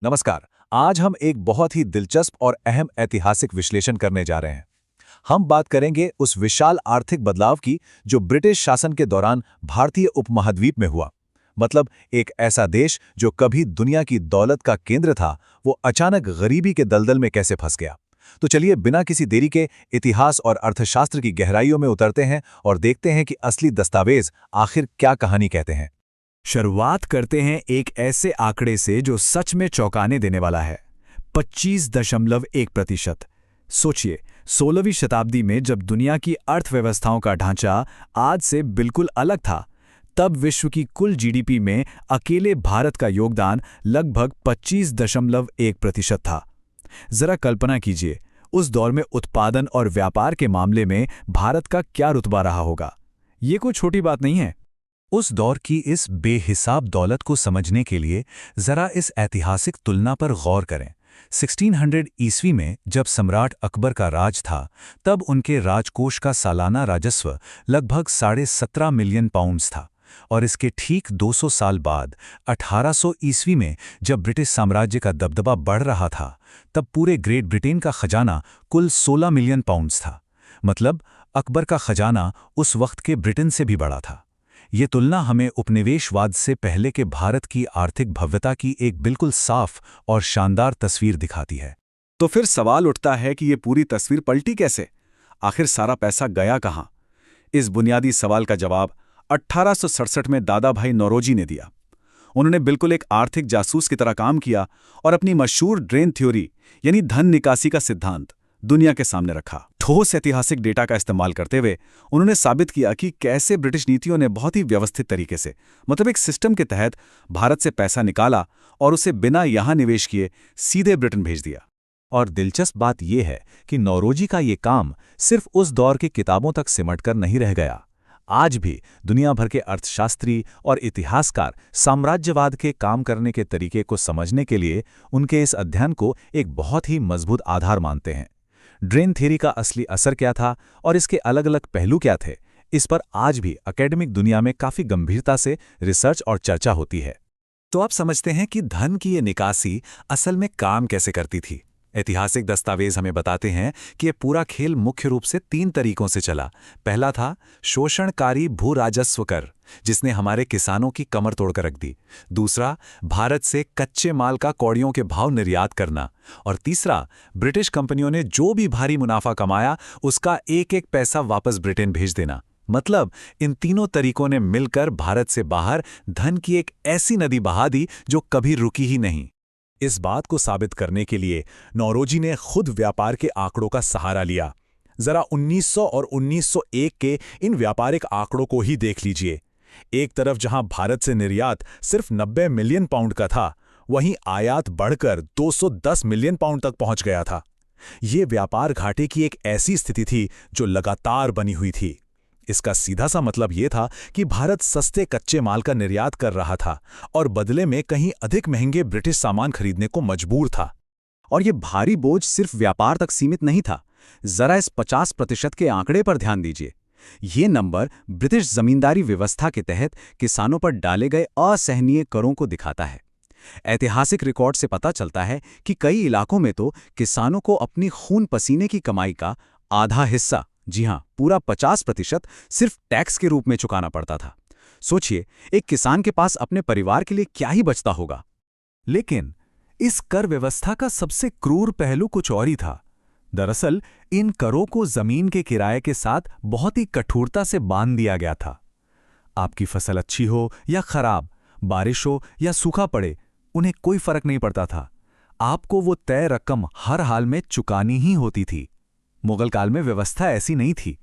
नमस्कार। आज हम एक बहुत ही दिलचस्प और अहम ऐतिहासिक विश्लेषण करने जा रहे हैं। हम बात करेंगे उस विशाल आर्थिक बदलाव की जो ब्रिटिश शासन के दौरान भारतीय उपमहाद्वीप में हुआ। मतलब एक ऐसा देश जो कभी दुनिया की दौलत का केंद्र था, वो अचानक गरीबी के दलदल में कैसे फंस गया। तो चलिए बिना किसी देरी के इतिहास और अर्थशास्त्र की गहराइयों में उतरते हैं और देखते हैं कि असली दस्तावेज आखिर क्या कहानी कहते हैं। शुरुआत करते हैं एक ऐसे आंकड़े से जो सच में चौंकाने देने वाला है। 25.1%। सोचिए, 16वीं शताब्दी में जब दुनिया की अर्थव्यवस्थाओं का ढांचा आज से बिल्कुल अलग था, तब विश्व की कुल जीडीपी में अकेले भारत का योगदान लगभग 25.1% था। जरा कल्पना कीजिए, उस दौर में उत्पादन और व्यापार के मामले में भारत का क्या रुतबा रहा होगा। ये कोई छोटी बात नहीं है। उस दौर की इस बेहिसाब दौलत को समझने के लिए जरा इस ऐतिहासिक तुलना पर गौर करें। 1600 ईस्वी में जब सम्राट अकबर का राज था, तब उनके राजकोष का सालाना राजस्व लगभग 17.5 मिलियन पाउंड्स था। और इसके ठीक 200 साल बाद 1800 ईस्वी में जब ब्रिटिश साम्राज्य का दबदबा बढ़ रहा था, तब पूरे ग्रेट ब्रिटेन का खजाना कुल 16 मिलियन पाउंड्स था। मतलब अकबर का खजाना उस वक्त के ब्रिटेन से भी बड़ा था। ये तुलना हमें उपनिवेशवाद से पहले के भारत की आर्थिक भव्यता की एक बिल्कुल साफ और शानदार तस्वीर दिखाती है। तो फिर सवाल उठता है कि ये पूरी तस्वीर पलटी कैसे? आखिर सारा पैसा गया कहाँ? इस बुनियादी सवाल का जवाब 1867 में दादा भाई नौरोजी ने दिया। उन्होंने बिल्कुल एक आर्थिक जासूस की तरह काम किया और अपनी मशहूर ड्रेन थ्योरी यानी धन निकासी का सिद्धांत दुनिया के सामने रखा। ठोस ऐतिहासिक डेटा का इस्तेमाल करते हुए उन्होंने साबित किया कि कैसे ब्रिटिश नीतियों ने बहुत ही व्यवस्थित तरीके से, मतलब एक सिस्टम के तहत, भारत से पैसा निकाला और उसे बिना यहां निवेश किए सीधे ब्रिटेन भेज दिया। और दिलचस्प बात यह है कि नौरोजी का ये काम सिर्फ उस दौर की किताबों तक सिमटकर नहीं रह गया। आज भी दुनिया भर के अर्थशास्त्री और इतिहासकार साम्राज्यवाद के काम करने के तरीके को समझने के लिए उनके इस अध्ययन को एक बहुत ही मजबूत आधार मानते हैं। ड्रेन थ्योरी का असली असर क्या था और इसके अलग अलग पहलू क्या थे, इस पर आज भी एकेडमिक दुनिया में काफी गंभीरता से रिसर्च और चर्चा होती है। तो आप समझते हैं कि धन की ये निकासी असल में काम कैसे करती थी। ऐतिहासिक दस्तावेज हमें बताते हैं कि ये पूरा खेल मुख्य रूप से 3 तरीकों से चला। पहला था शोषणकारी भू राजस्व कर, जिसने हमारे किसानों की कमर तोड़कर रख दी। दूसरा, भारत से कच्चे माल का कौड़ियों के भाव निर्यात करना। और तीसरा, ब्रिटिश कंपनियों ने जो भी भारी मुनाफा कमाया उसका एक एक पैसा वापस ब्रिटेन भेज देना। मतलब इन तीनों तरीकों ने मिलकर भारत से बाहर धन की एक ऐसी नदी बहा दी जो कभी रुकी ही नहीं। इस बात को साबित करने के लिए नौरोजी ने खुद व्यापार के आंकड़ों का सहारा लिया। जरा 1900 और 1901 के इन व्यापारिक आंकड़ों को ही देख लीजिए। एक तरफ जहां भारत से निर्यात सिर्फ 90 मिलियन पाउंड का था, वहीं आयात बढ़कर 210 मिलियन पाउंड तक पहुंच गया था। ये व्यापार घाटे की एक ऐसी स्थिति थी जो लगातार बनी हुई थी। इसका सीधा सा मतलब ये था कि भारत सस्ते कच्चे माल का निर्यात कर रहा था और बदले में कहीं अधिक महंगे ब्रिटिश सामान खरीदने को मजबूर था। और ये भारी बोझ सिर्फ व्यापार तक सीमित नहीं था। जरा इस 50% के आंकड़े पर ध्यान दीजिए। ये नंबर ब्रिटिश जमींदारी व्यवस्था के तहत किसानों पर डाले गए असहनीय करों को दिखाता है। ऐतिहासिक रिकॉर्ड से पता चलता है कि कई इलाकों में तो किसानों को अपनी खून पसीने की कमाई का आधा हिस्सा, जी हां, पूरा 50% सिर्फ टैक्स के रूप में चुकाना पड़ता था। सोचिए, एक किसान के पास अपने परिवार के लिए क्या ही बचता होगा। लेकिन इस कर व्यवस्था का सबसे क्रूर पहलू कुछ और ही था। दरअसल इन करों को जमीन के किराए के साथ बहुत ही कठोरता से बांध दिया गया था। आपकी फसल अच्छी हो या खराब, बारिश हो या सूखा पड़े, उन्हें कोई फर्क नहीं पड़ता था। आपको वो तय रकम हर हाल में चुकानी ही होती थी। मुगल काल में व्यवस्था ऐसी नहीं थी।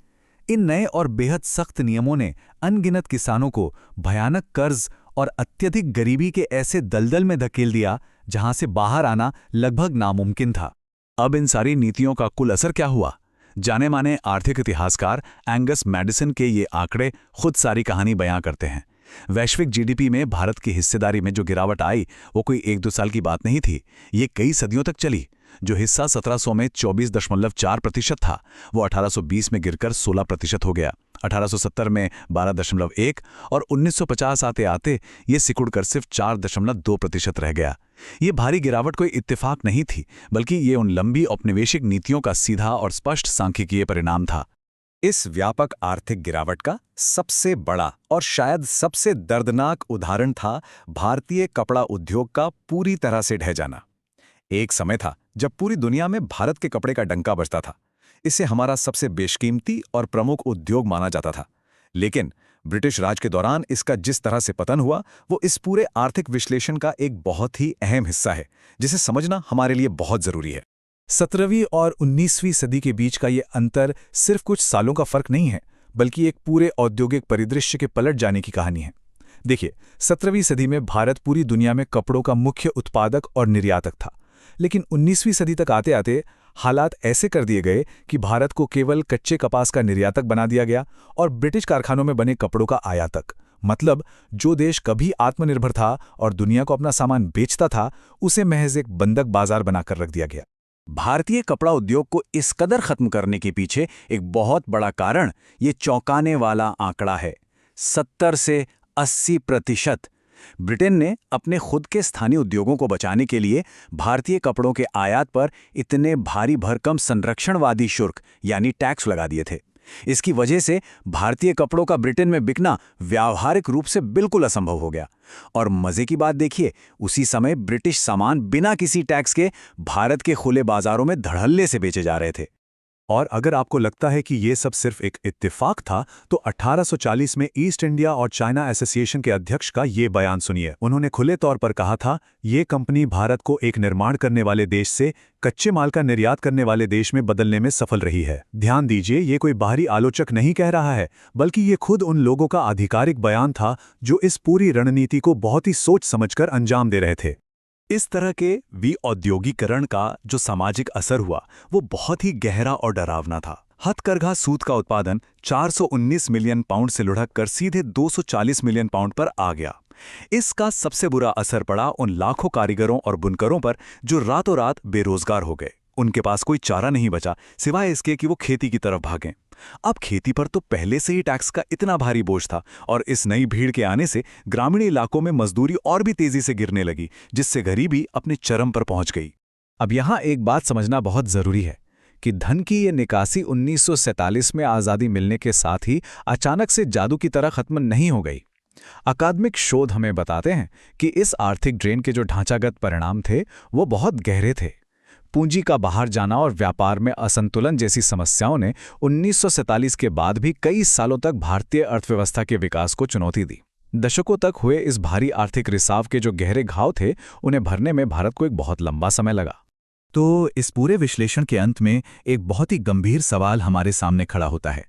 इन नए और बेहद सख्त नियमों ने अनगिनत किसानों को भयानक कर्ज और अत्यधिक गरीबी के ऐसे दलदल में धकेल दिया जहां से बाहर आना लगभग नामुमकिन था। अब इन सारी नीतियों का कुल असर क्या हुआ? जाने माने आर्थिक इतिहासकार एंगस मैडिसन के ये आंकड़े खुद सारी कहानी बयां करते हैं। वैश्विक जीडीपी में भारत की हिस्सेदारी में जो गिरावट आई, वो कोई 1-2 साल की बात नहीं थी। ये कई सदियों तक चली। जो हिस्सा 1700 में 24.4% था, वो 1820 में गिरकर 16% हो गया, 1870 में 12.1 और 1950 आते आते ये सिकुड़कर सिर्फ 4.2% रह गया। ये भारी गिरावट कोई इत्तेफाक नहीं थी, बल्कि ये उन लंबी औपनिवेशिक नीतियों का सीधा और स्पष्ट सांख्यिकीय परिणाम था। इस व्यापक आर्थिक गिरावट का सबसे बड़ा और शायद सबसे दर्दनाक उदाहरण था भारतीय कपड़ा उद्योग का पूरी तरह से ढह जाना। एक समय था जब पूरी दुनिया में भारत के कपड़े का डंका बजता था। इसे हमारा सबसे बेशकीमती और प्रमुख उद्योग माना जाता था। लेकिन ब्रिटिश राज के दौरान इसका जिस तरह से पतन हुआ, वो इस पूरे आर्थिक विश्लेषण का एक बहुत ही अहम हिस्सा है, जिसे समझना हमारे लिए बहुत जरूरी है। 17वीं और 19वीं सदी के बीच का ये अंतर सिर्फ कुछ सालों का फर्क नहीं है, बल्कि एक पूरे औद्योगिक परिदृश्य के पलट जाने की कहानी है। देखिए, 17वीं सदी में भारत पूरी दुनिया में कपड़ों का मुख्य उत्पादक और निर्यातक था, लेकिन 19वीं सदी तक आते आते हालात ऐसे कर दिए गए कि भारत को केवल कच्चे कपास का निर्यातक बना दिया गया और ब्रिटिश कारखानों में बने कपड़ों का आयातक। मतलब जो देश कभी आत्मनिर्भर था और दुनिया को अपना सामान बेचता था, उसे महज एक बंधक बाजार बनाकर रख दिया गया। भारतीय कपड़ा उद्योग को इस कदर खत्म करने के पीछे एक बहुत बड़ा कारण ये चौंकाने वाला आंकड़ा है, 70 से 80%। ब्रिटेन ने अपने खुद के स्थानीय उद्योगों को बचाने के लिए भारतीय कपड़ों के आयात पर इतने भारी भरकम संरक्षणवादी शुल्क यानी टैक्स लगा दिए थे। इसकी वजह से भारतीय कपड़ों का ब्रिटेन में बिकना व्यावहारिक रूप से बिल्कुल असंभव हो गया। और मजे की बात देखिए, उसी समय ब्रिटिश सामान बिना किसी टैक्स के भारत के खुले बाजारों में धड़ल्ले से बेचे जा रहे थे। और अगर आपको लगता है कि ये सब सिर्फ एक इत्तेफाक था, तो 1840 में ईस्ट इंडिया और चाइना एसोसिएशन के अध्यक्ष का ये बयान सुनिए। उन्होंने खुले तौर पर कहा था, ये कंपनी भारत को एक निर्माण करने वाले देश से कच्चे माल का निर्यात करने वाले देश में बदलने में सफल रही है। ध्यान दीजिए, ये कोई बाहरी आलोचक नहीं कह रहा है, बल्कि ये खुद उन लोगों का आधिकारिक बयान था जो इस पूरी रणनीति को बहुत ही सोच समझकर अंजाम दे रहे थे। इस तरह के विऔद्योगीकरण का जो सामाजिक असर हुआ, वो बहुत ही गहरा और डरावना था। हथकरघा सूत का उत्पादन 419 मिलियन पाउंड से लुढ़क कर सीधे 240 मिलियन पाउंड पर आ गया। इसका सबसे बुरा असर पड़ा उन लाखों कारीगरों और बुनकरों पर जो रातों रात बेरोजगार हो गए। उनके पास कोई चारा नहीं बचा सिवाय इसके कि वो खेती की तरफ भागें। अब खेती पर तो पहले से ही टैक्स का इतना भारी बोझ था, और इस नई भीड़ के आने से ग्रामीण इलाकों में मजदूरी और भी तेजी से गिरने लगी, जिससे गरीबी अपने चरम पर पहुंच गई। अब यहां एक बात समझना बहुत जरूरी है कि धन की ये निकासी 1947 में आज़ादी मिलने के साथ ही अचानक से जादू की तरह खत्म नहीं हो गई। अकादमिक शोध हमें बताते हैं कि इस आर्थिक ड्रेन के जो ढांचागत परिणाम थे, वो बहुत गहरे थे। पूंजी का बाहर जाना और व्यापार में असंतुलन जैसी समस्याओं ने 1947 के बाद भी कई सालों तक भारतीय अर्थव्यवस्था के विकास को चुनौती दी। दशकों तक हुए इस भारी आर्थिक रिसाव के जो गहरे घाव थे, उन्हें भरने में भारत को एक बहुत लंबा समय लगा। तो इस पूरे विश्लेषण के अंत में एक बहुत ही गंभीर सवाल हमारे सामने खड़ा होता है,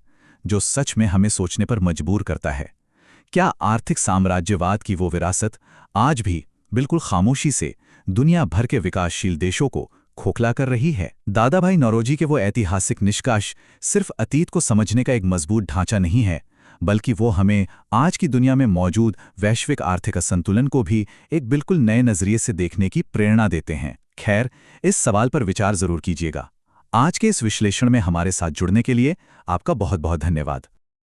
जो सच में हमें सोचने पर मजबूर करता है। क्या आर्थिक साम्राज्यवाद की वो विरासत आज भी बिल्कुल खामोशी से दुनिया भर के विकासशील देशों को खोखला कर रही है? दादाभाई नौरोजी के वो ऐतिहासिक निष्कर्ष सिर्फ अतीत को समझने का एक मजबूत ढांचा नहीं है, बल्कि वो हमें आज की दुनिया में मौजूद वैश्विक आर्थिक असंतुलन को भी एक बिल्कुल नए नजरिए से देखने की प्रेरणा देते हैं। खैर, इस सवाल पर विचार जरूर कीजिएगा। आज के इस विश्लेषण में हमारे साथ जुड़ने के लिए आपका बहुत बहुत धन्यवाद।